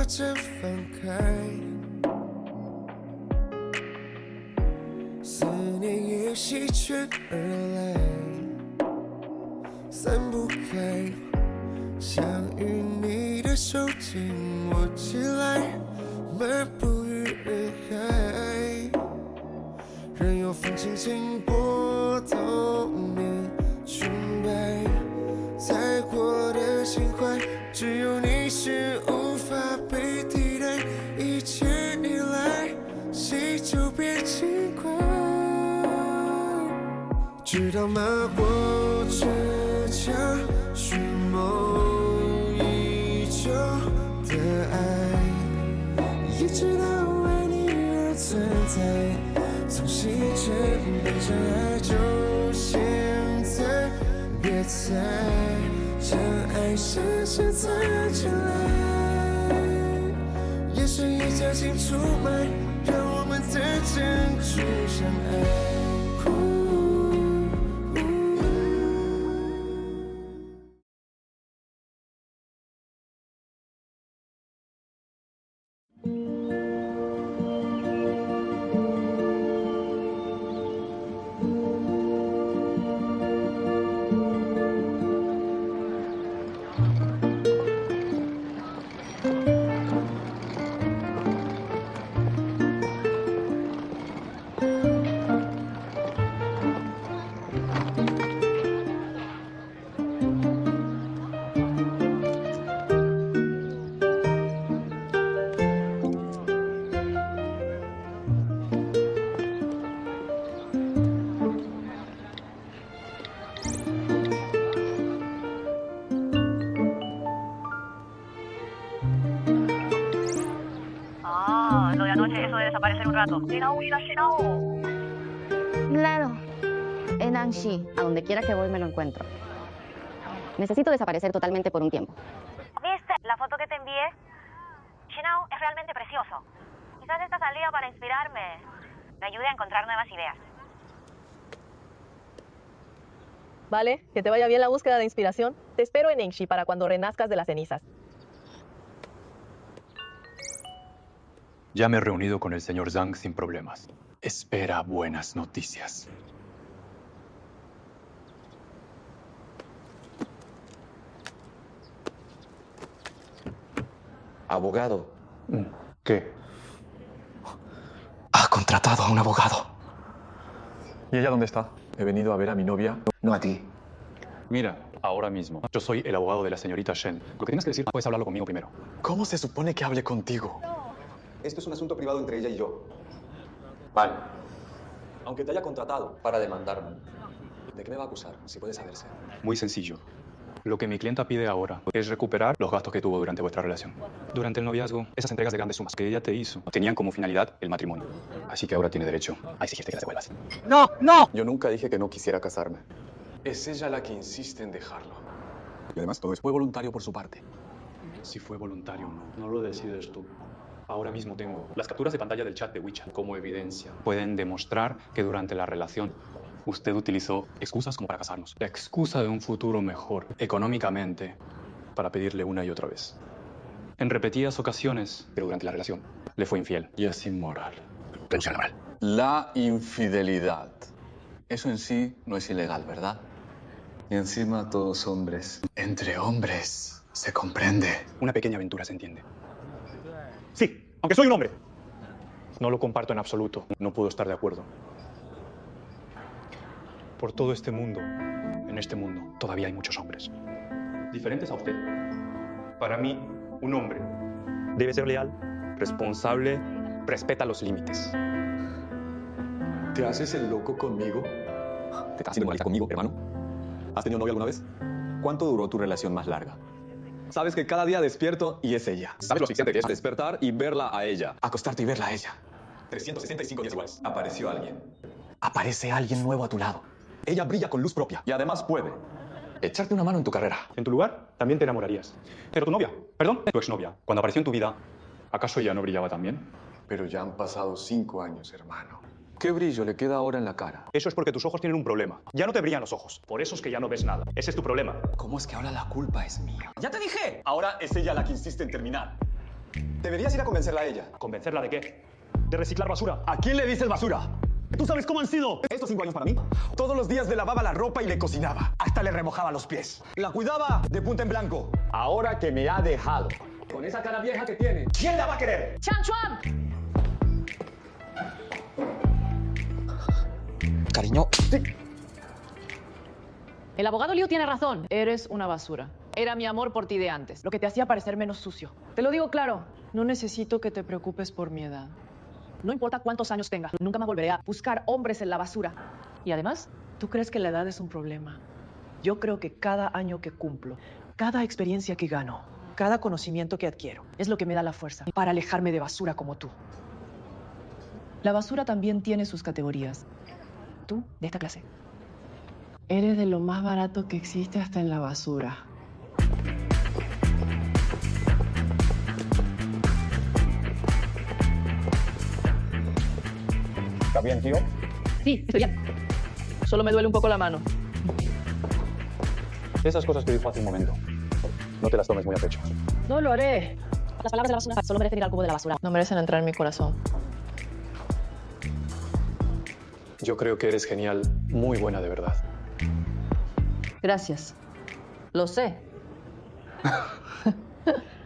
着放开，思念也席卷而来，散不开，想与你的手紧握起来，漫步于人海，任由风轻轻拨动你裙摆，再过的情怀，只有你是无法被替代，一切依赖，谁就别轻快，知道吗？我倔强寻梦已久的爱，也知道为你而存在，从细针变成爱，就现在，别再将爱深深藏起来，眼神也加进出卖，让我们的珍珠相爱。Lo de anoche, eso de desaparecer un rato. Claro. En Anxi, a donde quiera que voy me lo encuentro. Necesito desaparecer totalmente por un tiempo. ¿Viste la foto que te envié? Shinao es realmente precioso. Quizás esta salida para inspirarme me ayude a encontrar nuevas ideas. Vale, que te vaya bien la búsqueda de inspiración. Te espero en Enshi para cuando renazcas de las cenizas. Ya me he reunido con el señor Zhang sin problemas. Espera buenas noticias. Abogado. ¿Qué? Ha contratado a un abogado. ¿Y ella dónde está? He venido a ver a mi novia, no a ti. Mira, ahora mismo. Yo soy el abogado de la señorita Shen. Lo que tienes que decir, puedes hablarlo conmigo primero. ¿Cómo se supone que hable contigo? Esto es un asunto privado entre ella y yo. Vale. Aunque te haya contratado para demandarme, ¿de qué me va a acusar, si puede saberse? Muy sencillo. Lo que mi clienta pide ahora es recuperar los gastos que tuvo durante vuestra relación. Durante el noviazgo, esas entregas de grandes sumas que ella te hizo tenían como finalidad el matrimonio. Así que ahora tiene derecho a exigirte que las devuelvas. ¡No! ¡No! Yo nunca dije que no quisiera casarme. Es ella la que insiste en dejarlo. Y además todo fue voluntario por su parte. Si fue voluntario o no, no lo decides tú. Ahora mismo tengo las capturas de pantalla del chat de WeChat como evidencia. Pueden demostrar que durante la relación usted utilizó excusas como para casarnos. La excusa de un futuro mejor, económicamente, para pedirle una y otra vez. En repetidas ocasiones, pero durante la relación, le fue infiel. Y es inmoral. Renuncia a la moral. La infidelidad. Eso en sí no es ilegal, ¿verdad? Y encima todos hombres. Entre hombres se comprende. Una pequeña aventura se entiende. Sí, aunque soy un hombre. No lo comparto en absoluto. No puedo estar de acuerdo. Por todo este mundo, en este mundo, todavía hay muchos hombres. Diferentes a usted. Para mí, un hombre debe ser leal, responsable, respeta los límites. ¿Te haces el loco conmigo? ¿Te estás haciendo moralista conmigo, hermano? ¿Has tenido novia alguna vez? ¿Cuánto duró tu relación más larga? Sabes que cada día despierto y es ella. ¿Sabes lo asfixiante que es despertar y verla a ella? Acostarte y verla a ella. 365 días iguales. Apareció alguien. Aparece alguien nuevo a tu lado. Ella brilla con luz propia y además puede echarte una mano en tu carrera. En tu lugar, también te enamorarías. Pero tu novia, perdón, tu exnovia, cuando apareció en tu vida, ¿acaso ella no brillaba también? Pero ya han pasado 5 años, hermano. ¿Qué brillo le queda ahora en la cara? Eso es porque tus ojos tienen un problema. Ya no te brillan los ojos. Por eso es que ya no ves nada. Ese es tu problema. ¿Cómo es que ahora la culpa es mía? ¡Ya te dije! Ahora es ella la que insiste en terminar. Deberías ir a convencerla a ella. ¿Convencerla de qué? ¿De reciclar basura? ¿A quién le dices basura? ¿Tú sabes cómo han sido estos 5 años para mí? Todos los días le lavaba la ropa y le cocinaba. Hasta le remojaba los pies. La cuidaba de punta en blanco. Ahora que me ha dejado, con esa cara vieja que tiene, ¿quién la va a querer? ¡Chan Chuan! Cariño. Sí. El abogado Liu tiene razón. Eres una basura. Era mi amor por ti de antes, lo que te hacía parecer menos sucio. Te lo digo claro, no necesito que te preocupes por mi edad. No importa cuántos años tenga, nunca más volveré a buscar hombres en la basura. Y además, tú crees que la edad es un problema. Yo creo que cada año que cumplo, cada experiencia que gano, cada conocimiento que adquiero, es lo que me da la fuerza para alejarme de basura como tú. La basura también tiene sus categorías. Tú, de esta clase, eres de lo más barato que existe hasta en la basura. ¿Está bien, tío? Sí, estoy bien. Solo me duele un poco la mano. Esas cosas que dijo hace un momento, no te las tomes muy a pecho. No lo haré. Las palabras de la basura solo merecen ir al cubo de la basura. No merecen entrar en mi corazón. Yo creo que eres genial, muy buena de verdad. Gracias. Lo sé.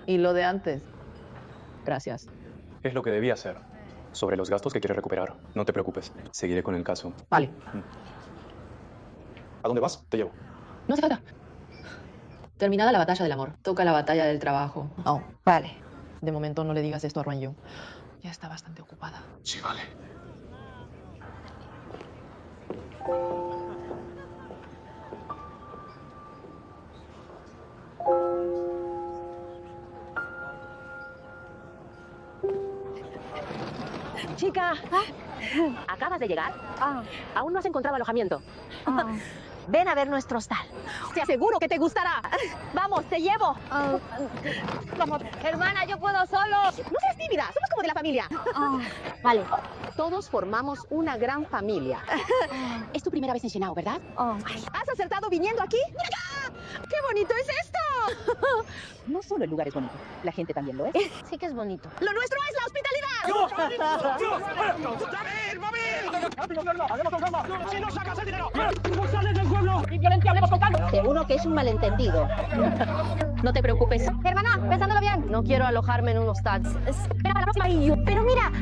Y lo de antes. Gracias. Es lo que debía hacer. Sobre los gastos que quieres recuperar, no te preocupes. Seguiré con el caso. Vale. ¿A dónde vas? Te llevo. No hace falta. Terminada la batalla del amor, toca la batalla del trabajo. Oh, vale. De momento no le digas esto a Ruan Yu. Ya está bastante ocupada. Sí, vale. Chica, ¿acabas de llegar? Aún no has encontrado alojamiento. Ven a ver nuestro hostal. Te aseguro que te gustará. Vamos, te llevo. Hermana, yo puedo solo. No seas tímida, somos como de la familia. Vale, todos formamos una gran familia. Es tu primera vez en Shenao, ¿verdad? ¿Has acertado viniendo aquí? ¡Mira acá! ¡Qué bonito es esto! No solo el lugar es bonito, la gente también lo es. Sí que es bonito. ¡Lo nuestro es la hospitalidad! Seguro que es un malentendido. No te preocupes. Hermana, pensándolo bien. No quiero alojarme en un hostal. Espera para la próxima. Pero mira,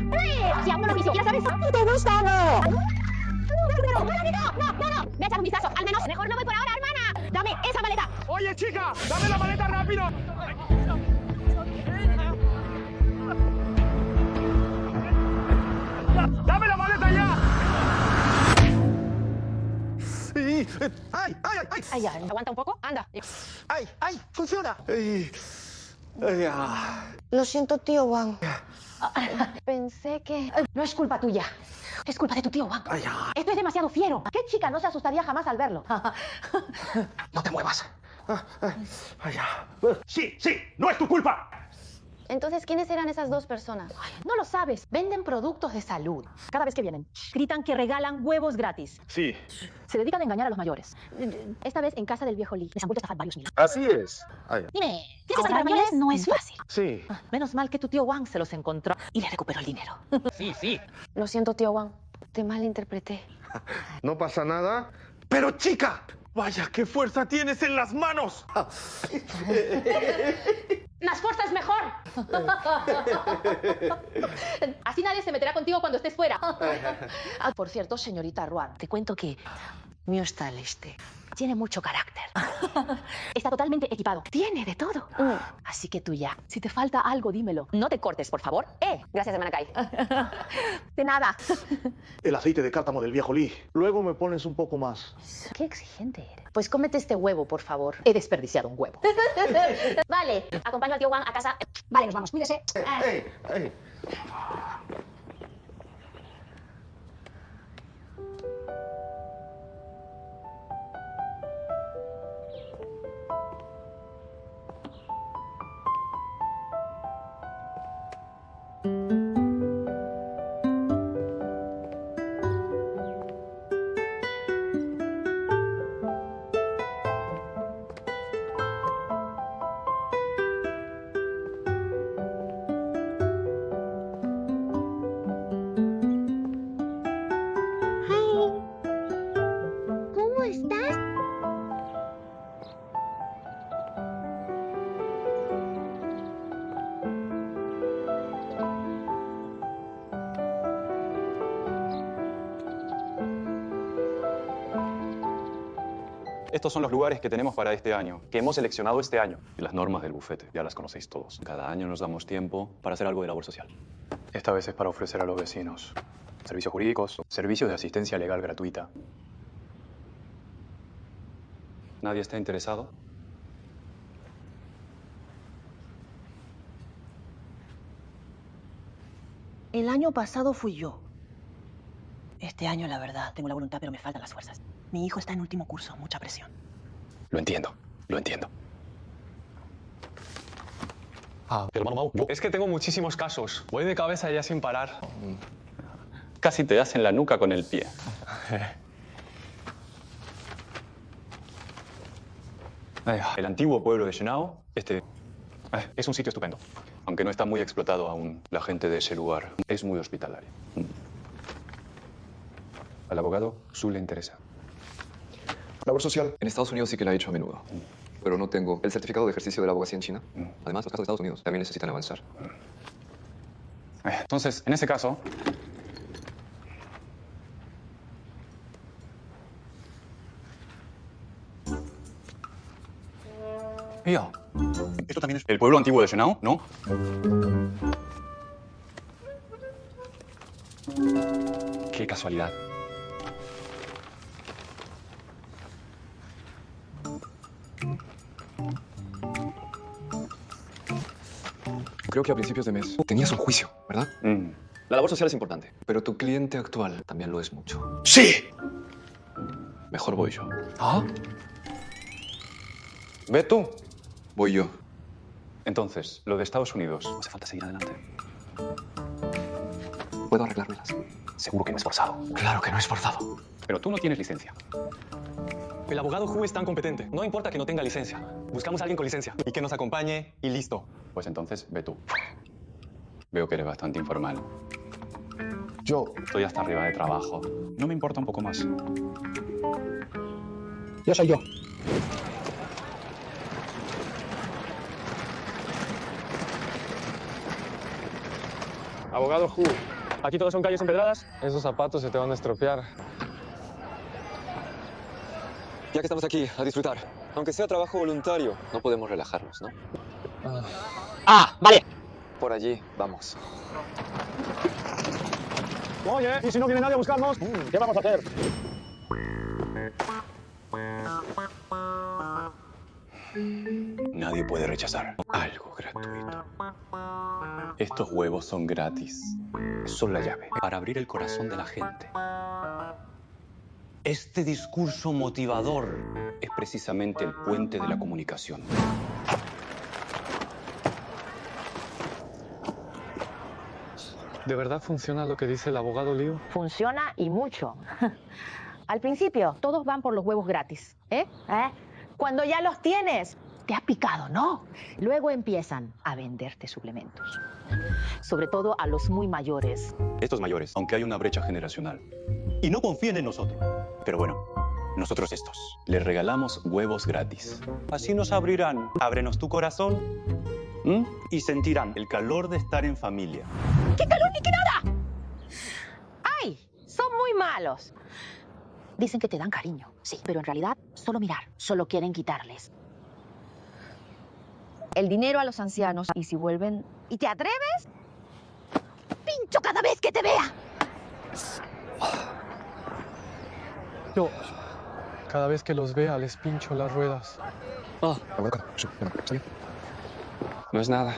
si aún no ni siquiera sabes. ¿Te gusta o no? No. Me echas un vistazo. Al menos, mejor no voy por ahora, hermana. Dame esa maleta. Oye, chica, dame la maleta rápido. ¡Dame la maleta ya! Ay, ya, aguanta un poco. Anda. ¡Ay! ¡Funciona! Lo siento, tío Wang. Pensé que... No es culpa tuya. Es culpa de tu tío Wang. Esto es demasiado fiero. ¿Qué chica no se asustaría jamás al verlo? ¡No te muevas! Sí, no es tu culpa. Entonces, ¿quiénes eran esas dos personas? No lo sabes. Venden productos de salud. Cada vez que vienen, gritan que regalan huevos gratis. Sí, Se dedican a engañar a los mayores. Esta vez en casa del viejo Lee. Les han vuelto a estafar varios mil. así es. Dime, ¿tienes que mayores? No es fácil. Sí. Menos mal que tu tío Wang se los encontró y le recuperó el dinero. Lo siento, tío Wang. Te malinterpreté. No pasa nada. Pero, chica, vaya, qué fuerza tienes en las manos. ¡Más fuerza es mejor! Así nadie se meterá contigo cuando estés fuera. Por cierto, señorita Ruan, te cuento que mi hostal tiene mucho carácter. Está totalmente equipado. Tiene de todo. Así que tú ya. Si te falta algo, dímelo. No te cortes, por favor. Gracias, hermana Kai. De nada. El aceite de cártamo del viejo Lee. Luego me pones un poco más. Qué exigente eres. Pues cómete este huevo, por favor. He desperdiciado un huevo. Vale, acompaño al tío Wang a casa. Vale, nos vamos. Cuídese. ¡Ey! Estos son los lugares que tenemos para este año, que hemos seleccionado este año. Y las normas del bufete, ya las conocéis todos. Cada año nos damos tiempo para hacer algo de labor social. Esta vez es para ofrecer a los vecinos servicios jurídicos, servicios de asistencia legal gratuita. ¿Nadie está interesado? El año pasado fui yo. Este año, la verdad, tengo la voluntad, pero me faltan las fuerzas. Mi hijo está en último curso, mucha presión. Lo entiendo, lo entiendo. Hermano Mau, es que tengo muchísimos casos. Voy de cabeza ya sin parar. Casi te das en la nuca con el pie. El antiguo pueblo de Shenao, es un sitio estupendo. Aunque no está muy explotado aún, la gente de ese lugar es muy hospitalaria. Al abogado Su le interesa. Labor social. En Estados Unidos sí que la he hecho a menudo. Pero no tengo el certificado de ejercicio de la abogacía en China. Además, los casos de Estados Unidos también necesitan avanzar. Entonces, en ese caso... Mira, esto también es el pueblo antiguo de Shenao, ¿no? Qué casualidad. Creo que a principios de mes tenías un juicio, ¿verdad? La labor social es importante, pero tu cliente actual también lo es mucho. ¡Sí! Mejor voy yo. ¿Ah? Ve tú. Voy yo. Entonces, lo de Estados Unidos. No hace falta seguir adelante. ¿Puedo arreglármelas? Seguro que no es forzado. Claro que no es forzado. Pero tú no tienes licencia. El abogado Hu es tan competente. No importa que no tenga licencia. Buscamos a alguien con licencia y que nos acompañe y listo. Pues entonces, ve tú. Veo que eres bastante informal. Yo. Estoy hasta arriba de trabajo. No me importa un poco más. Ya soy yo. Abogado Hu, aquí todos son calles empedradas. Esos zapatos se te van a estropear. Ya que estamos aquí, a disfrutar. Aunque sea trabajo voluntario, no podemos relajarnos, ¿no? Vale. Por allí, vamos. Oye, ¿y si no viene nadie a buscarnos? ¿Qué vamos a hacer? Nadie puede rechazar algo gratuito. Estos huevos son gratis. Son la llave para abrir el corazón de la gente. Este discurso motivador es precisamente el puente de la comunicación. ¿De verdad funciona lo que dice el abogado Liu? Funciona y mucho. Al principio, todos van por los huevos gratis, ¿eh? Cuando ya los tienes, te has picado, ¿no? Luego empiezan a venderte suplementos. Sobre todo a los muy mayores. Estos mayores, aunque hay una brecha generacional. Y no confíen en nosotros. Pero bueno, nosotros estos. Les regalamos huevos gratis. Así nos abrirán. Ábrenos tu corazón. Y sentirán el calor de estar en familia. ¡Qué calor ni qué nada! ¡Ay! Son muy malos. Dicen que te dan cariño, sí, pero en realidad solo mirar, solo quieren quitarles. El dinero a los ancianos y si vuelven... ¿Y te atreves? ¡Pincho cada vez que te vea! Yo, cada vez que los vea, les pincho las ruedas. No es nada.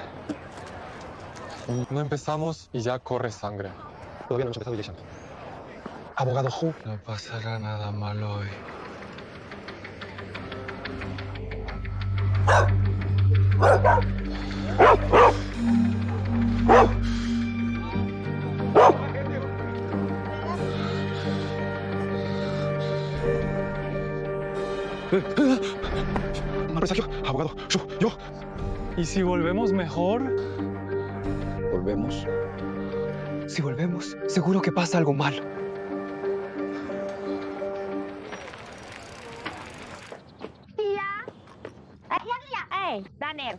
No empezamos y ya corre sangre. Todavía no hemos empezado, Ileshan. Abogado Hu. No pasará nada mal hoy. Mal presagio. Abogado Shu, yo. ¿Y si volvemos mejor? ¿Volvemos? Si volvemos, seguro que pasa algo mal. Hey, Danner,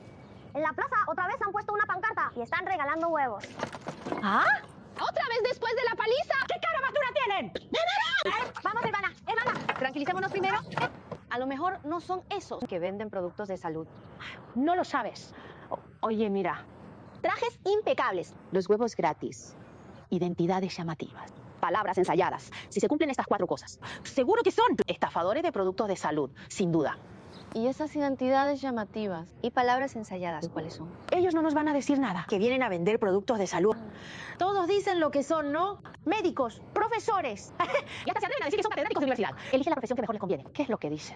en la plaza otra vez han puesto una pancarta y están regalando huevos. ¿Ah? ¿Otra vez después de la paliza? ¿Qué cara más dura tienen? Vamos, hermana. Tranquilicémonos primero. A lo mejor no son esos que venden productos de salud. No lo sabes. Oye, mira. Trajes impecables. Los huevos gratis. Identidades llamativas. Palabras ensayadas. Si se cumplen estas 4 cosas, seguro que son estafadores de productos de salud, sin duda. Y esas identidades llamativas y palabras ensayadas, ¿cuáles son? Ellos no nos van a decir nada. Que vienen a vender productos de salud. Todos dicen lo que son, ¿no? Médicos, profesores. Y hasta se atreven a decir que son catedráticos de universidad. Elige la profesión que mejor les conviene. ¿Qué es lo que dicen?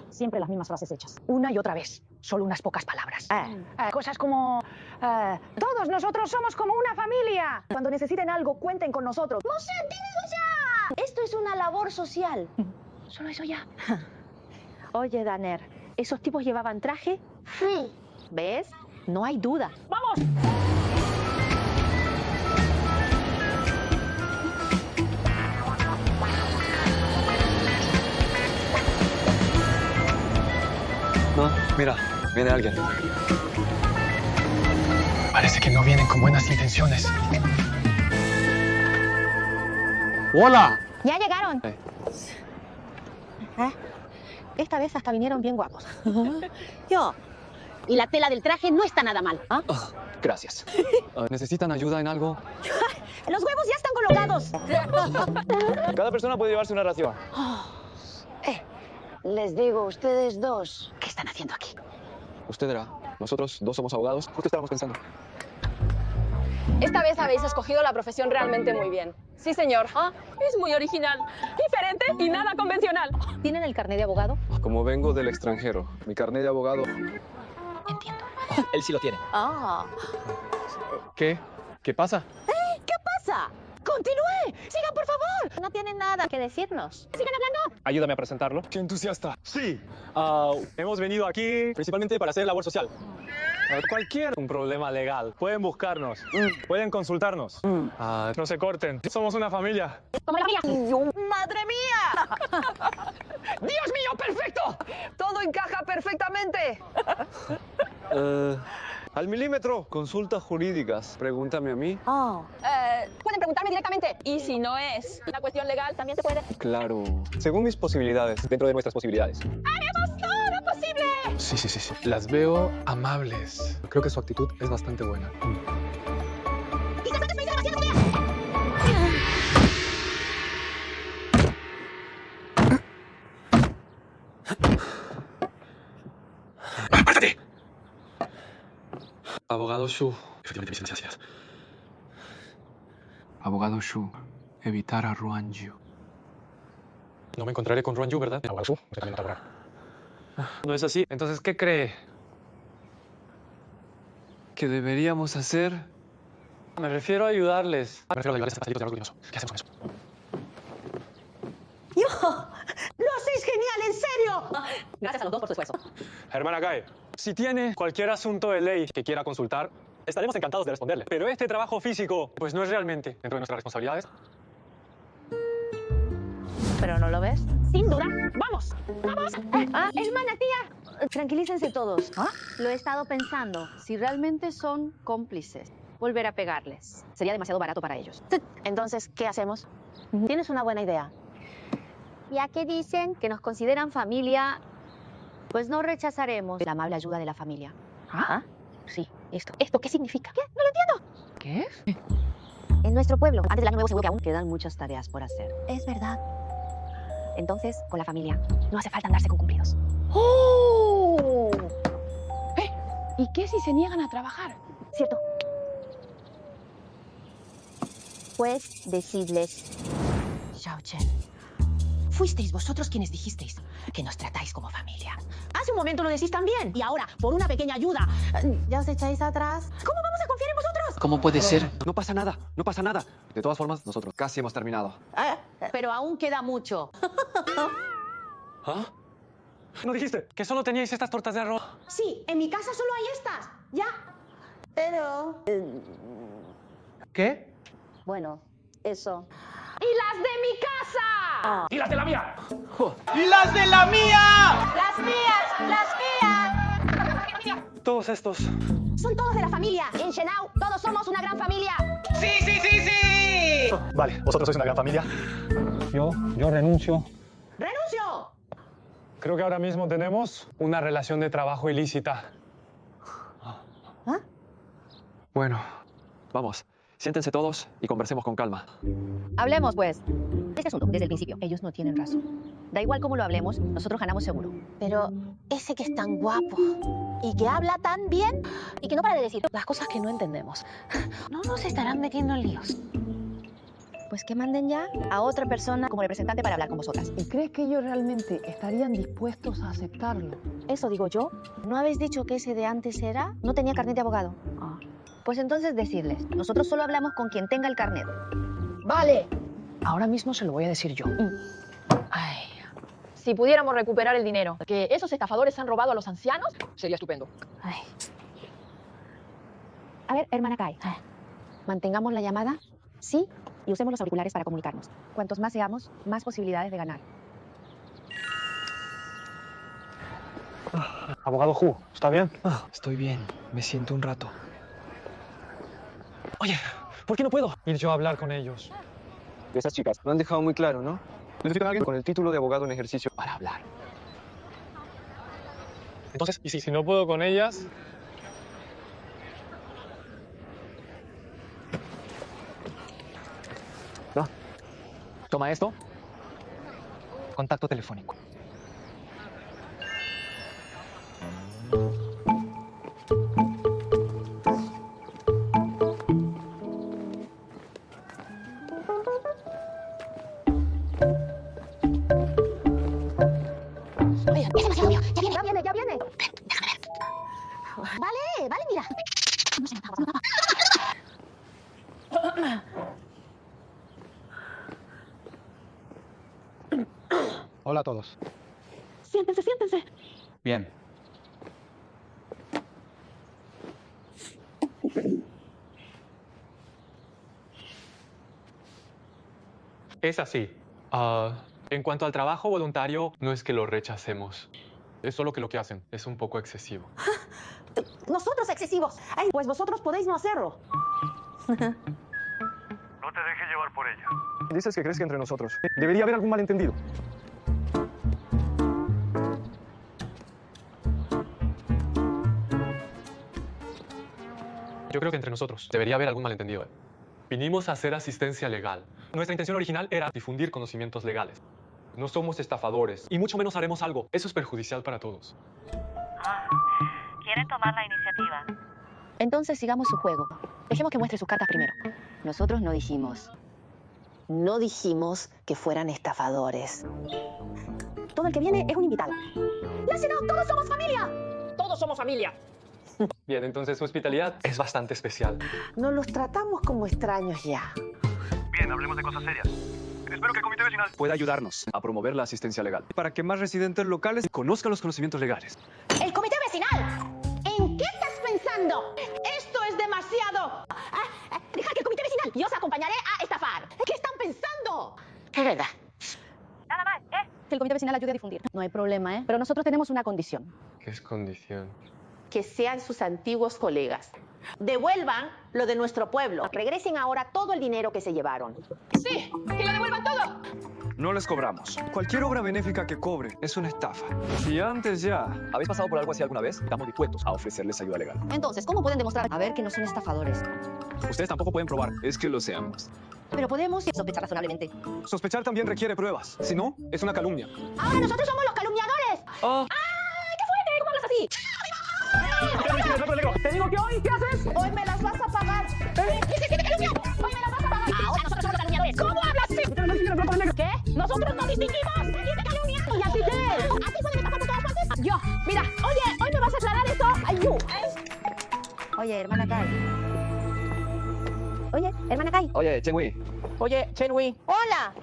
Siempre las mismas frases hechas. Una y otra vez. Solo unas pocas palabras. Cosas como... todos nosotros somos como una familia. Cuando necesiten algo, cuenten con nosotros. ¡No se entiende ya! Esto es una labor social. Solo eso ya. Oye, Daner, ¿esos tipos llevaban traje? Sí. ¿Ves? No hay duda. ¡Vamos! No, mira, viene alguien. Parece que no vienen con buenas intenciones. ¡Hola! Ya llegaron. Esta vez hasta vinieron bien guapos. Yo. Y la tela del traje no está nada mal. Gracias. ¿Necesitan ayuda en algo? Los huevos ya están colocados. Cada persona puede llevarse una ración. Les digo, ustedes dos. ¿Qué están haciendo aquí? Usted era. Nosotros 2 somos abogados. ¿Por qué estábamos pensando? Esta vez habéis escogido la profesión realmente muy bien. Sí, señor. Es muy original, diferente y nada convencional. ¿Tienen el carnet de abogado? Como vengo del extranjero, mi carnet de abogado... Entiendo. Él sí lo tiene. ¿Qué? ¿Qué pasa? ¿Qué pasa? ¡Continúe! ¡Sigan, por favor! No tienen nada que decirnos. ¡Sigan hablando! Ayúdame a presentarlo. ¡Qué entusiasta! Sí. Hemos venido aquí principalmente para hacer labor social. Cualquier un problema legal, pueden buscarnos, pueden consultarnos. No se corten, somos una familia. ¡Como la mía! ¡Madre mía! ¡Dios mío, perfecto! Todo encaja perfectamente. Al milímetro. Consultas jurídicas. Pregúntame a mí. Pueden preguntarme directamente. Y si no es una cuestión legal, también se puede. Claro. Según mis posibilidades, dentro de nuestras posibilidades. ¡Haremos todo lo posible! Sí. Las veo amables. Creo que su actitud es bastante buena. ¡Apártate! Abogado Shu. Efectivamente, gracias. Abogado Shu. Evitar a Ruan Yu. No me encontraré con Ruan Yu, ¿verdad? Abogado Shu, usted también nota No es así. Entonces, ¿qué cree? ¿Qué deberíamos hacer? Me refiero a ayudarles. Me refiero a ayudarles a pastelito de algo luminoso. ¿Qué hacemos con eso? ¡Lo hacéis genial, en serio! Gracias a los dos por su esfuerzo. Hermana Gae, si tiene cualquier asunto de ley que quiera consultar, estaremos encantados de responderle. Pero este trabajo físico, pues no es realmente dentro de nuestras responsabilidades. ¿Pero no lo ves? Sin duda. ¡Vamos! ¡Vamos! Hermana, tía. Tranquilícense todos. Lo he estado pensando. Si realmente son cómplices, volver a pegarles. Sería demasiado barato para ellos. Entonces, ¿qué hacemos? Tienes una buena idea. Ya que dicen que nos consideran familia, pues no rechazaremos la amable ayuda de la familia. Sí, esto. ¿Esto qué significa? ¿Qué? No lo entiendo. ¿Qué es? En nuestro pueblo, antes del año nuevo, seguro que aún quedan muchas tareas por hacer. Es verdad. Entonces, con la familia, no hace falta andarse con cumplidos. ¡Oh! ¿Y qué si se niegan a trabajar? ¿Cierto? Pues decidles. Xiao Chen, fuisteis vosotros quienes dijisteis que nos tratáis como familia. Hace un momento lo decís también. Y ahora, por una pequeña ayuda, ¿ya os echáis atrás? ¿Cómo vamos a confiar en vosotros? ¿Cómo puede ser? No pasa nada, no pasa nada. De todas formas, nosotros casi hemos terminado. Pero aún queda mucho. ¿No dijiste que solo teníais estas tortas de arroz? Sí, en mi casa solo hay estas. Ya. Pero... ¿Qué? Bueno, eso. ¡Y las de mi casa! ¡Y las de la mía! ¡Y las de la mía! ¡Las mías! ¡Las mías! Todos estos. Son todos de la familia. En Shenao, todos somos una gran familia. ¡Sí! Vale, vosotros sois una gran familia. Yo renuncio. ¡Renuncio! Creo que ahora mismo tenemos una relación de trabajo ilícita. ¿Ah? Bueno, vamos. Siéntense todos y conversemos con calma. Hablemos, pues. Este asunto, desde el principio. Ellos no tienen razón. Da igual cómo lo hablemos, nosotros ganamos seguro. Pero ese que es tan guapo y que habla tan bien y que no para de decir las cosas que no entendemos, no nos estarán metiendo en líos. Pues que manden ya a otra persona como representante para hablar con vosotras. ¿Y crees que ellos realmente estarían dispuestos a aceptarlo? Eso digo yo. ¿No habéis dicho que ese de antes era? No tenía carnet de abogado. Ah. Pues entonces decirles, nosotros solo hablamos con quien tenga el carnet. Vale. Ahora mismo se lo voy a decir yo. Ay. Si pudiéramos recuperar el dinero que esos estafadores han robado a los ancianos, sería estupendo. Ay. A ver, hermana Kai, mantengamos la llamada, sí, y usemos los auriculares para comunicarnos. Cuantos más seamos, más posibilidades de ganar. Abogado Hu, ¿está bien? Estoy bien. Me siento un rato. Oye, ¿por qué no puedo? Ir yo a hablar con ellos. Esas chicas lo han dejado muy claro, ¿no? Necesitan a alguien con el título de abogado en ejercicio para hablar. Entonces, ¿y Si no puedo con ellas, no? Toma esto. Contacto telefónico. Oye, es demasiado mío. Ya viene. Ya viene, ya viene. Vale, mira. No se notaba. hola a todos. Siéntense. Bien. Es así. En cuanto al trabajo voluntario, no es que lo rechacemos. Es solo que lo que hacen es un poco excesivo. Nosotros excesivos. Ay, pues vosotros podéis no hacerlo. No te dejes llevar por ella. Dices que crees que entre nosotros debería haber algún malentendido. Yo creo que entre nosotros debería haber algún malentendido. Vinimos a hacer asistencia legal. Nuestra intención original era difundir conocimientos legales. No somos estafadores y mucho menos haremos algo. Eso es perjudicial para todos. ¿Quieren tomar la iniciativa? Entonces sigamos su juego. Dejemos que muestre sus cartas primero. Nosotros no dijimos. No dijimos que fueran estafadores. Todo el que viene es un invitado. ¡Láceno! ¡Todos somos familia! ¡Todos somos familia! Bien, entonces su hospitalidad es bastante especial. Nos los tratamos como extraños ya. Bien, hablemos de cosas serias. Espero que el comité vecinal Puede ayudarnos a promover la asistencia legal para que más residentes locales conozcan los conocimientos legales. ¡El comité vecinal! ¿En qué estás pensando? ¡Esto es demasiado! Deja que el comité vecinal. Yo os acompañaré a estafar. ¿Qué están pensando? Es verdad. Nada más, Que el comité vecinal ayude a difundir. No hay problema, ¿eh? Pero nosotros tenemos una condición. ¿Qué es condición? Que sean sus antiguos colegas. Devuelvan lo de nuestro pueblo. Regresen ahora todo el dinero que se llevaron. ¡Sí! ¡Que lo devuelvan todo! No les cobramos. Cualquier obra benéfica que cobre es una estafa. Si antes ya habéis pasado por algo así alguna vez, estamos dispuestos a ofrecerles ayuda legal. Entonces, ¿cómo pueden demostrar? A ver que no son estafadores. Ustedes tampoco pueden probar. Es que lo seamos. Pero podemos sospechar razonablemente. Sospechar también requiere pruebas. Si no, es una calumnia. ¡Ahora nosotros somos los calumniadores! Oh. ¡Ay, qué fuerte! ¿Cómo hablas así? Te digo que hoy, ¿qué haces? Hoy me las vas a pagar. ¿Qué te calumnia? Hoy me las vas a pagar. Ahora nosotros somos los calumniadores. ¿Cómo hablas así? ¿Qué? ¿Nosotros no distinguimos? ¿Quién te calumnia? ¿Y a ti qué? ¿A ti pueden estafar por todas partes? Yo. Mira, oye, hoy me vas a aclarar esto. Ay, you. Oye, hermana Kai. Oye, hermana Kai. Oye, Chen-Wei. Oye, Chen-Wei. ¡Hola!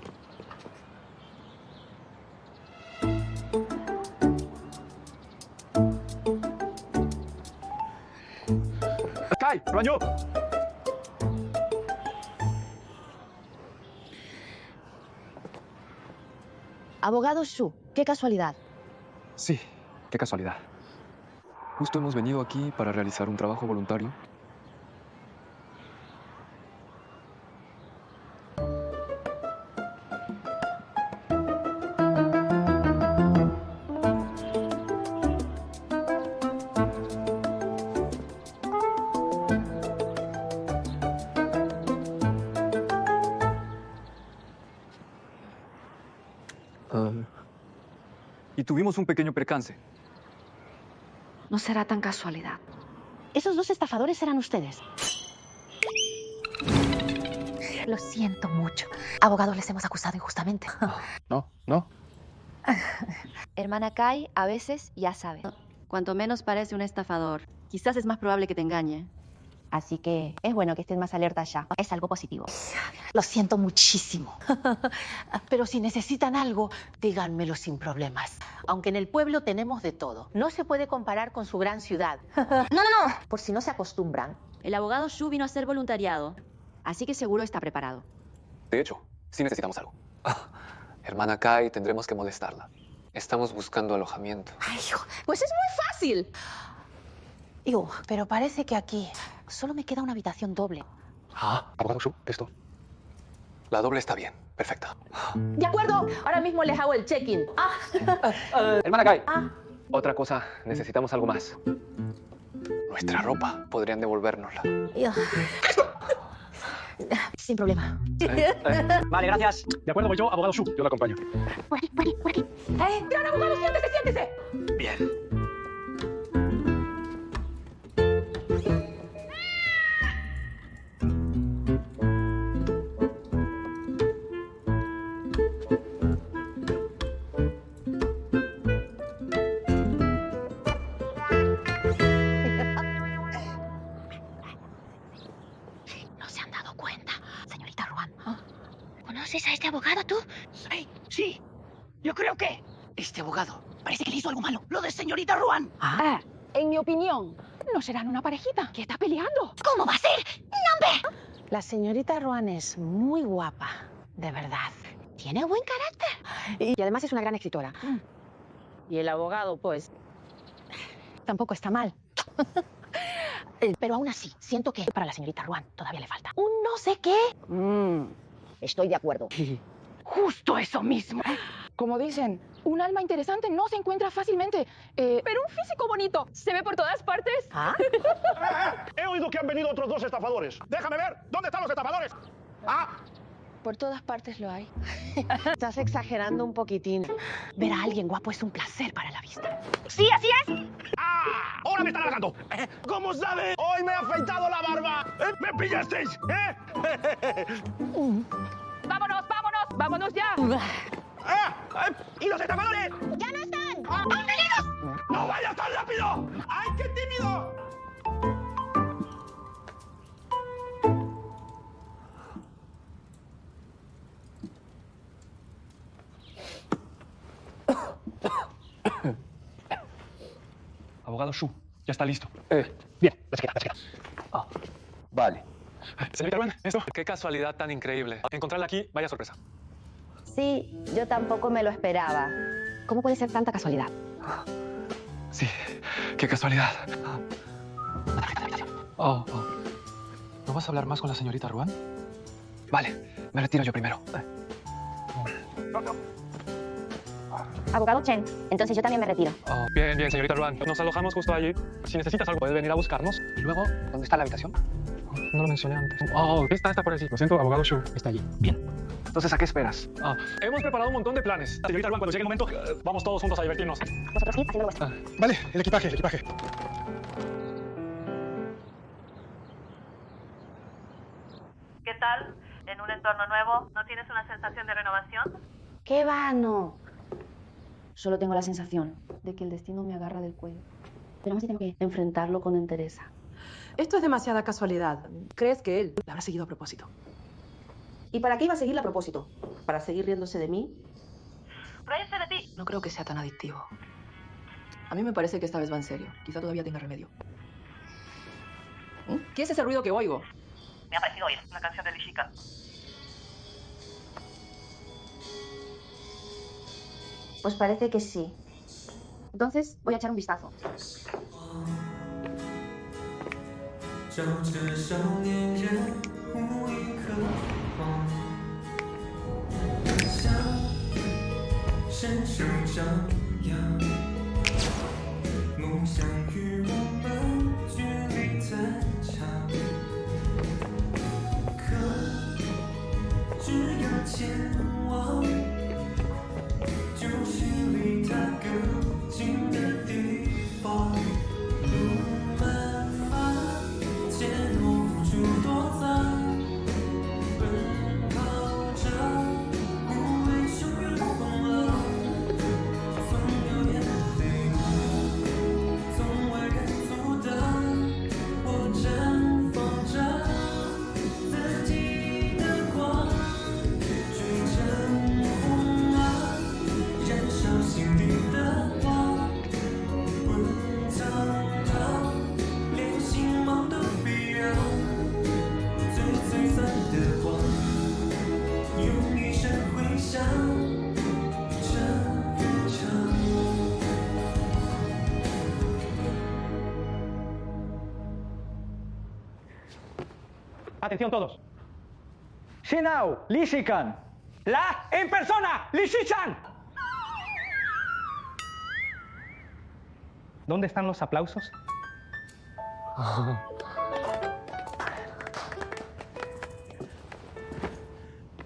Kai, Ruanyu. Abogado Shu, qué casualidad. Sí, qué casualidad. Justo hemos venido aquí para realizar un trabajo voluntario. Y tuvimos un pequeño percance. No será tan casualidad. Esos dos estafadores eran ustedes. Lo siento mucho. Abogados, les hemos acusado injustamente. No. Hermana Kai, a veces ya sabe. Cuanto menos parece un estafador, quizás es más probable que te engañe. Así que es bueno que estés más alerta ya. Es algo positivo. Lo siento muchísimo. Pero si necesitan algo, díganmelo sin problemas. Aunque en el pueblo tenemos de todo. No se puede comparar con su gran ciudad. No. Por si no se acostumbran. El abogado Shu vino a hacer voluntariado, así que seguro está preparado. De hecho, sí necesitamos algo. Hermana Kai, tendremos que molestarla. Estamos buscando alojamiento. Ay, pues es muy fácil. Pero parece que aquí solo me queda una habitación doble. Abogado Shu, esto. La doble está bien. Perfecta. De acuerdo. Ahora mismo les hago el check-in. Hermana Kai. Otra cosa, necesitamos algo más. Nuestra ropa. Podrían devolvérnosla. Sin problema. Vale, gracias. De acuerdo, voy yo, abogado Shu. Yo lo acompaño. Por aquí. Gran abogado, siéntese. Bien. No se han dado cuenta, señorita Ruan. ¿Conoces a este abogado tú? Sí, yo creo que este abogado parece que le hizo algo malo. Lo de señorita Ruan. En mi opinión, ¿no serán una parejita que está peleando? ¿Cómo va a ser? ¡Nombre! La señorita Ruan es muy guapa, de verdad. Tiene buen carácter. Y además es una gran escritora. Y el abogado, pues, tampoco está mal. Pero aún así, siento que para la señorita Ruan todavía le falta un no sé qué. Estoy de acuerdo. Justo eso mismo. Como dicen, un alma interesante no se encuentra fácilmente. Pero un físico bonito se ve por todas partes. He oído que han venido otros dos estafadores. Déjame ver. ¿Dónde están los estafadores? Por todas partes lo hay. Estás exagerando un poquitín. Ver a alguien guapo es un placer para la vista. Sí, así es. ¡Ahora me están halagando! ¿Cómo sabe? ¡Hoy me he afeitado la barba! ¡Me pillasteis! ¡Vámonos ya! ¿Y los estafadores? ¡Ya no están! ¡Han venido! ¡No vayas tan rápido! ¡Ay, qué tímido! Abogado Shu, ya está listo. Bien, la chaqueta. Vale. Señorita Ruan, esto. Qué casualidad tan increíble. Encontrarla aquí, vaya sorpresa. Sí, yo tampoco me lo esperaba. ¿Cómo puede ser tanta casualidad? Sí, qué casualidad. ¿No vas a hablar más con la señorita Ruan? Vale, me retiro yo primero. Abogado Chen, entonces yo también me retiro. Bien, señorita Ruan. Nos alojamos justo allí. Si necesitas algo, puedes venir a buscarnos. Y luego, ¿Dónde está la habitación? no lo mencioné antes. Está por allí. Lo siento, abogado Shu. Está allí. Bien. Entonces, ¿a qué esperas? Hemos preparado un montón de planes. Señorita Ruan, cuando llegue el momento, vamos todos juntos a divertirnos. Vosotros sí, haciendo lo vuestro. Vale, el equipaje. ¿Qué tal? ¿En un entorno nuevo? ¿No tienes una sensación de renovación? ¡Qué vano! Solo tengo la sensación de que el destino me agarra del cuello. Pero aún así tengo que enfrentarlo con entereza. Esto es demasiada casualidad. ¿Crees que él la habrá seguido a propósito? ¿Y para qué iba a seguirla a propósito? ¿Para seguir riéndose de mí? ¡Reírse de ti! No creo que sea tan adictivo. A mí me parece que esta vez va en serio. Quizá todavía tenga remedio. ¿Qué es ese ruido que oigo? Me ha parecido oír una canción de Lishika. Pues parece que sí. Entonces voy a echar un vistazo. 照着少年人无一刻慌，像伸手张扬，梦想与我们距离再长，可只要前往， Atención todos. Shinao, Li Shikan. La en persona, Li Shichan. ¿Dónde están los aplausos?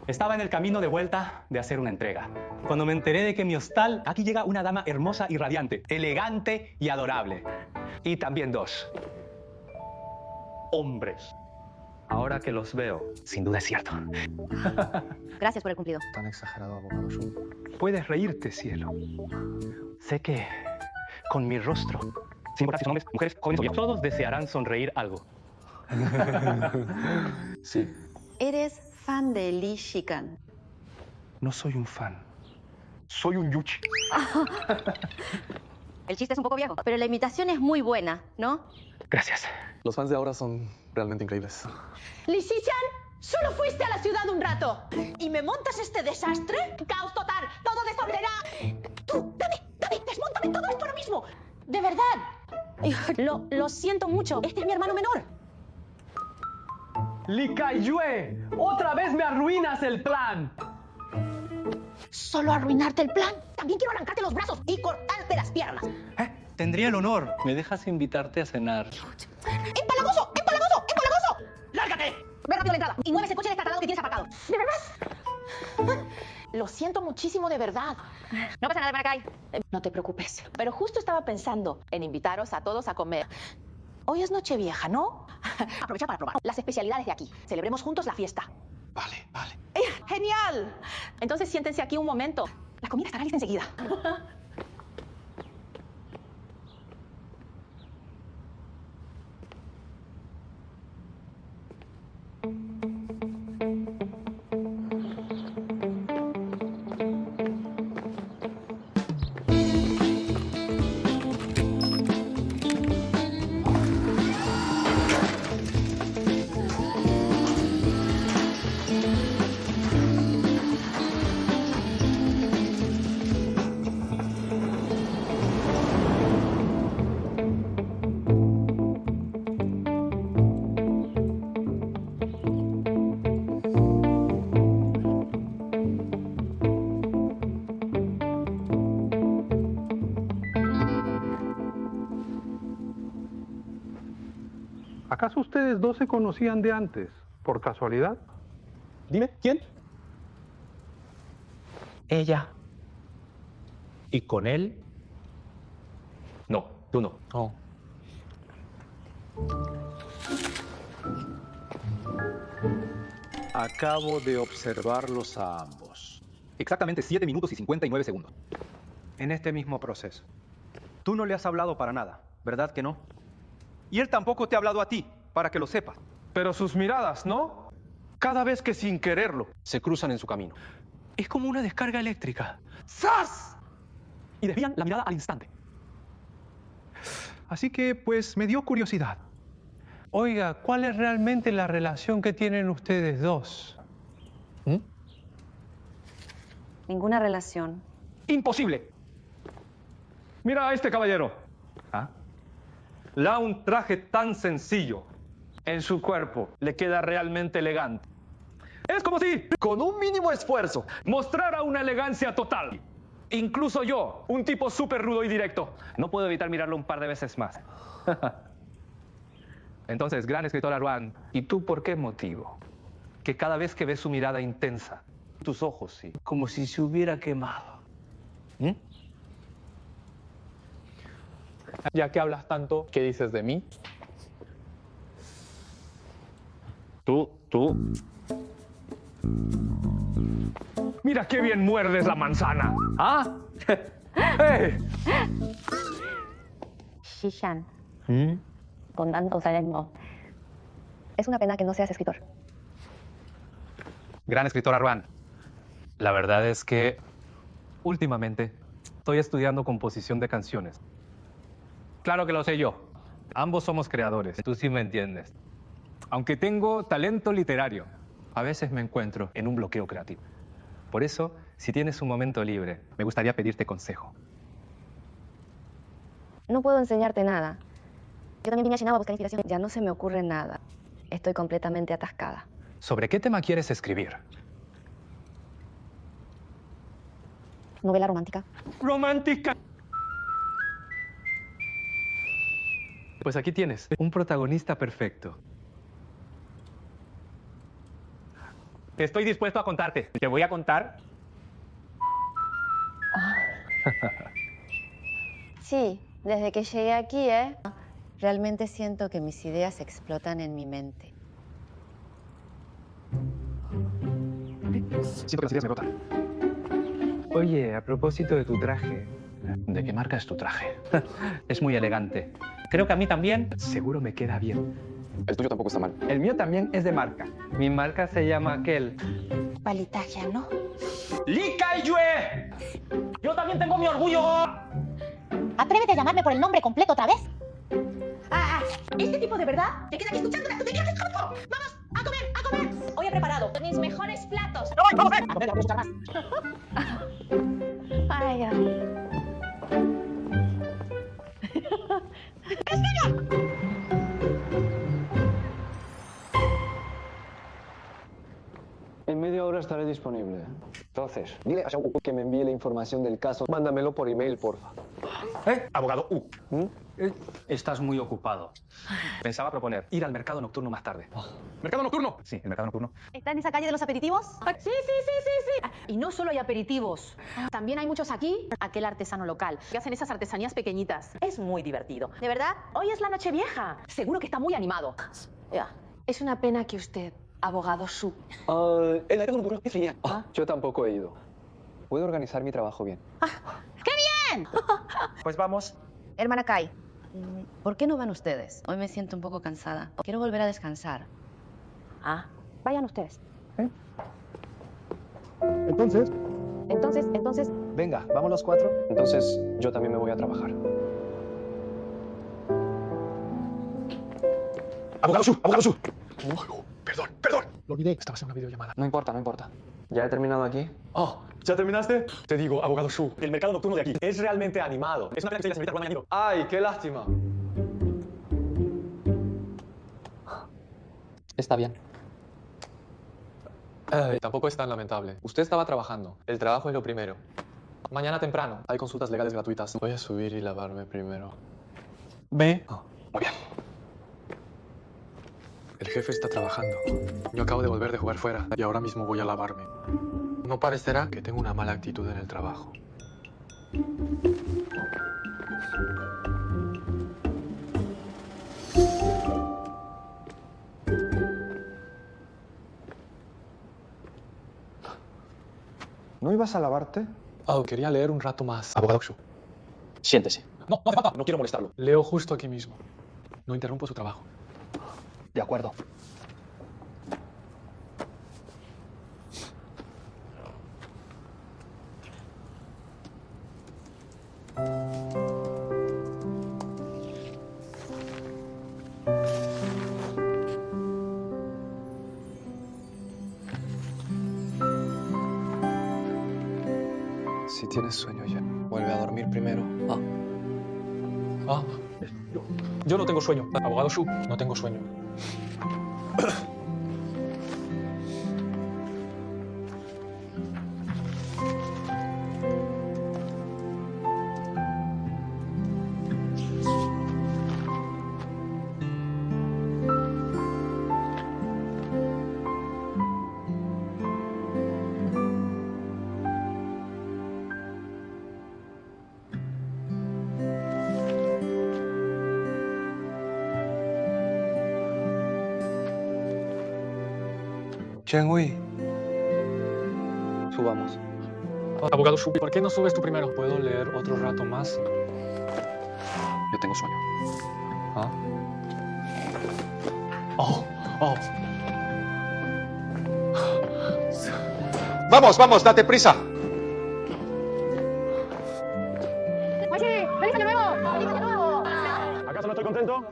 Estaba en el camino de vuelta de hacer una entrega, cuando me enteré de que en mi hostal aquí llega una dama hermosa y radiante, elegante y adorable. Y también dos hombres. Ahora que los veo, sin duda es cierto. Gracias por el cumplido. Tan exagerado, abogado Shun. Puedes reírte, cielo. Sé que con mi rostro, sin importar si son hombres, mujeres, jóvenes o viejos, todos desearán sonreír algo. Sí. Eres fan de Li Shikan. No soy un fan. Soy un yuchi. El chiste es un poco viejo, pero la imitación es muy buena, ¿no? Gracias. Los fans de ahora son realmente increíbles. Li Shichan, solo fuiste a la ciudad un rato. ¿Y me montas este desastre? ¡Caos total! ¡Todo desordenado! Tú, David, desmóntame todo esto ahora mismo. De verdad. Lo siento mucho. Este es mi hermano menor. Li Kaiyue, otra vez me arruinas el plan. ¿Solo arruinarte el plan? También quiero arrancarte los brazos y cortarte las piernas. Tendría el honor. ¿Me dejas invitarte a cenar? ¡Empalagoso! ¡Empalagoso! ¡Empalagoso! ¡Lárgate! Ve rápido la entrada y mueve ese coche descartado que tienes aparcado. ¿De verdad? Lo siento muchísimo, de verdad. No pasa nada, Maracay. No te preocupes. Pero justo estaba pensando en invitaros a todos a comer. Hoy es Nochevieja, ¿no? Aprovecha para probar las especialidades de aquí. Celebremos juntos la fiesta. Vale, vale. ¡Genial! Entonces siéntense aquí un momento. La comida estará lista enseguida. ¿Acaso ustedes dos se conocían de antes, por casualidad? Dime, ¿quién? Ella. ¿Y con él? No, tú no. Oh. Acabo de observarlos a ambos. Exactamente 7 minutos y 59 segundos. En este mismo proceso. Tú no le has hablado para nada, ¿verdad que no? Y él tampoco te ha hablado a ti, para que lo sepas. Pero sus miradas, ¿no? Cada vez que sin quererlo se cruzan en su camino. Es como una descarga eléctrica. ¡Zas! Y desvían la mirada al instante. Así que, pues, me dio curiosidad. Oiga, ¿cuál es realmente la relación que tienen ustedes dos? Ninguna relación. ¡Imposible! Mira a este caballero. ¿Ah? Le da un traje tan sencillo. En su cuerpo le queda realmente elegante. Es como si, con un mínimo esfuerzo, mostrara una elegancia total. Incluso yo, un tipo súper rudo y directo, no puedo evitar mirarlo un par de veces más. Entonces, gran escritora Ruan, ¿y tú por qué motivo? Que cada vez que ves su mirada intensa, tus ojos, sí, como si se hubiera quemado. Ya que hablas tanto, ¿qué dices de mí? Tú. Mira qué bien muerdes la manzana. ¿Ah? ¡Hey! Shishan. Con tanto talento. Es una pena que no seas escritor. Gran escritora Ruan. La verdad es que últimamente estoy estudiando composición de canciones. Claro que lo sé yo. Ambos somos creadores. Tú sí me entiendes. Aunque tengo talento literario, a veces me encuentro en un bloqueo creativo. Por eso, si tienes un momento libre, me gustaría pedirte consejo. No puedo enseñarte nada. Yo también vine a Shinao a buscar inspiración. Ya no se me ocurre nada. Estoy completamente atascada. ¿Sobre qué tema quieres escribir? ¿Novela romántica? ¡Romántica! Pues aquí tienes, un protagonista perfecto. Estoy dispuesto a contarte. Te voy a contar. Sí, desde que llegué aquí, realmente siento que mis ideas explotan en mi mente. Siento que las ideas me brotan. Oye, a propósito de tu traje. ¿De qué marca es tu traje? Es muy elegante. Creo que a mí también. Seguro me queda bien. El tuyo tampoco está mal. El mío también es de marca. Mi marca se llama aquel. Palitagia, ¿no? ¡Likaiyue! ¡Yo también tengo mi orgullo! Atrévete a llamarme por el nombre completo otra vez. Este tipo de verdad te queda aquí escuchando las tonterías del grupo. Vamos, a comer, a comer. Hoy he preparado mis mejores platos. ¡Vamos, a comer, no escuchar más! Ay, ay. En media hora estaré disponible. Entonces, dile a Xiao que me envíe la información del caso. Mándamelo por email, porfa. Abogado U. Estás muy ocupado. Pensaba proponer ir al mercado nocturno más tarde. ¿Mercado nocturno? Sí, el mercado nocturno. ¿Está en esa calle de los aperitivos? Sí. Y no solo hay aperitivos. También hay muchos aquí. Aquel artesano local que hacen esas artesanías pequeñitas. Es muy divertido. ¿De verdad? Hoy es la Nochevieja. Seguro que está muy animado. Es una pena que usted, abogado Su. El mercado nocturno es genial. Yo tampoco he ido. Puedo organizar mi trabajo bien. ¡Qué bien! Pues vamos. Hermana Kai, ¿por qué no van ustedes? Hoy me siento un poco cansada. Quiero volver a descansar. Vayan ustedes. Entonces. Entonces. Venga, vamos los cuatro. Entonces, yo también me voy a trabajar. ¡Abogado Su! ¡Abogado Su! Perdón. Lo olvidé. Estabas en una videollamada. No importa. ¿Ya he terminado aquí? Oh, ¿ya terminaste? Te digo, abogado Su, el mercado nocturno de aquí es realmente animado. Es una pena que la señorita Ruan haya ido. ¡Ay, qué lástima! Está bien. Tampoco es tan lamentable. Usted estaba trabajando. El trabajo es lo primero. Mañana temprano hay consultas legales gratuitas. Voy a subir y lavarme primero. Ve. Muy bien. El jefe está trabajando. Yo acabo de volver de jugar fuera y ahora mismo voy a lavarme. No parecerá que tengo una mala actitud en el trabajo. ¿No ibas a lavarte? Quería leer un rato más. Abogado Su. Siéntese. No hace falta. No quiero molestarlo. Leo justo aquí mismo. No interrumpo su trabajo. De acuerdo. Si tienes sueño ya, vuelve a dormir primero. Yo no tengo sueño. Abogado Su, no tengo sueño. Chen-Hui. Subamos. Abogado Su, ¿por qué no subes tú primero? ¿Puedo leer otro rato más? Yo tengo sueño. Vamos, date prisa. Oye, ¡feliz año nuevo! ¡Feliz año nuevo! ¿Acaso no estoy contento?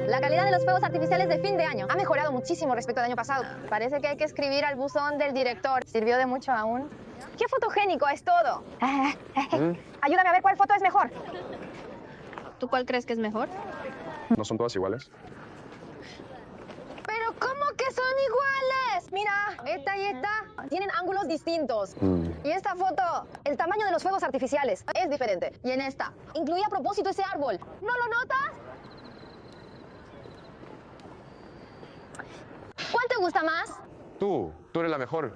La calidad de los fuegos artificiales de fin de año ha mejorado muchísimo respecto al año pasado. Parece que hay que escribir al buzón del director. ¿Sirvió de mucho aún? ¡Qué fotogénico es todo! Ayúdame a ver cuál foto es mejor. ¿Tú cuál crees que es mejor? ¿No son todas iguales? Mira, esta y esta tienen ángulos distintos. Y esta foto, el tamaño de los fuegos artificiales es diferente. Y en esta, incluí a propósito ese árbol. ¿No lo notas? ¿Cuál te gusta más? Tú eres la mejor.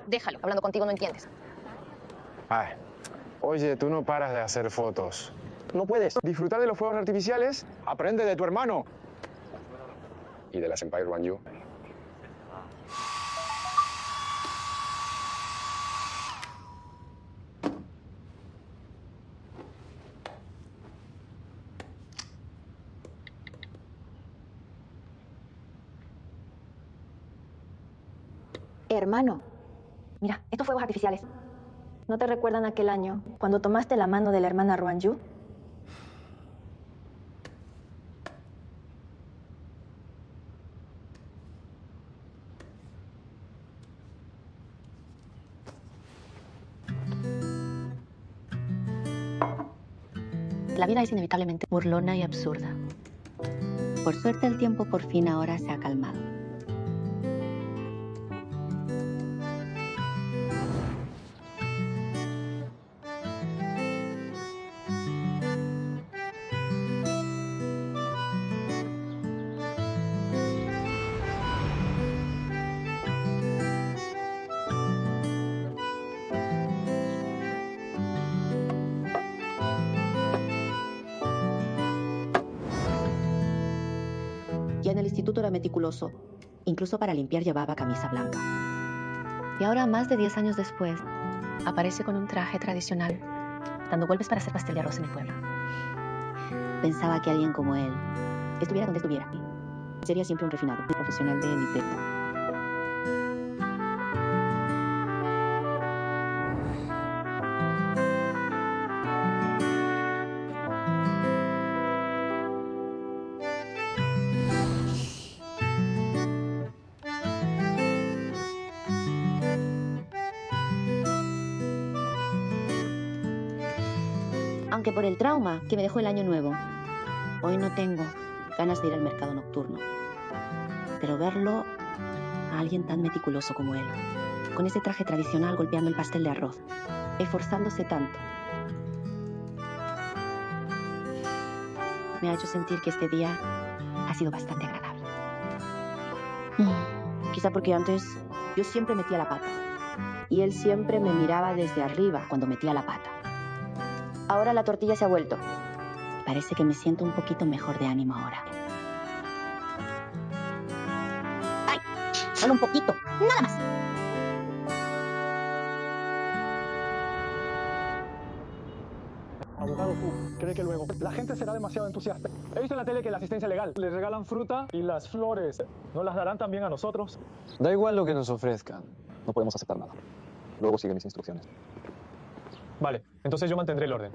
Déjalo, hablando contigo no entiendes. Ay, oye, tú no paras de hacer fotos. No puedes disfrutar de los fuegos artificiales. Aprende de tu hermano. Y de la Senpai Ruanyu. Hermano, mira, estos fuegos artificiales, ¿no te recuerdan aquel año cuando tomaste la mano de la hermana Ruanyu? La vida es inevitablemente burlona y absurda. Por suerte el tiempo por fin ahora se ha calmado. Ya en el instituto era meticuloso. Incluso para limpiar llevaba camisa blanca. Y ahora, más de 10 años después, aparece con un traje tradicional, dando golpes para hacer pastel de arroz en el pueblo. Pensaba que alguien como él, estuviera donde estuviera, sería siempre un refinado, un profesional de élite. Aunque por el trauma que me dejó el año nuevo, hoy no tengo ganas de ir al mercado nocturno. Pero verlo a alguien tan meticuloso como él, con ese traje tradicional golpeando el pastel de arroz, esforzándose tanto, me ha hecho sentir que este día ha sido bastante agradable. Quizá porque antes yo siempre metía la pata y él siempre me miraba desde arriba cuando metía la pata. Ahora la tortilla se ha vuelto. Parece que me siento un poquito mejor de ánimo ahora. ¡Ay! Solo un poquito, nada más. Abogado Fu, cree que luego la gente será demasiado entusiasta. He visto en la tele que la asistencia legal les regalan fruta y las flores. ¿No las darán también a nosotros? Da igual lo que nos ofrezcan. No podemos aceptar nada. Luego sigue mis instrucciones. Vale, entonces yo mantendré el orden.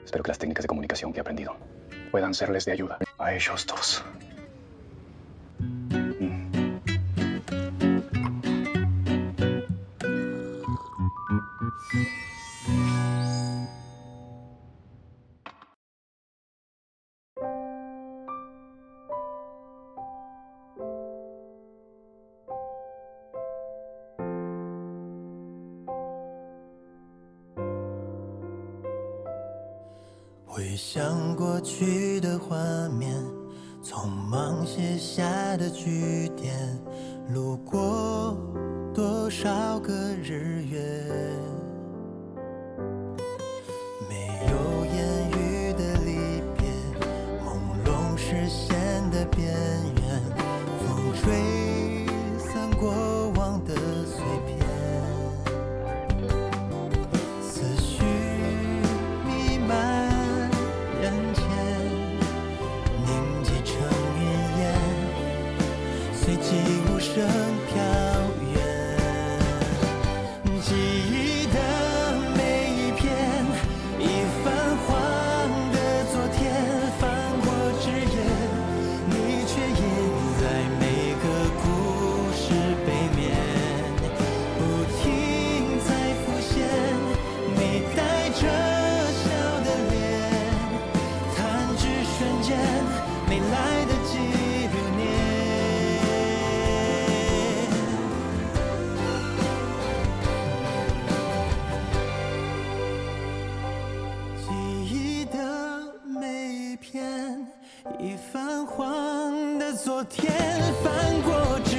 Espero que las técnicas de comunicación que he aprendido puedan serles de ayuda a ellos dos.回想过去的画面，匆忙写下的句点，路过多少个日月，没有言语的离别，朦胧视线的边缘，风吹散过往的碎片。已泛黄的昨天，翻过。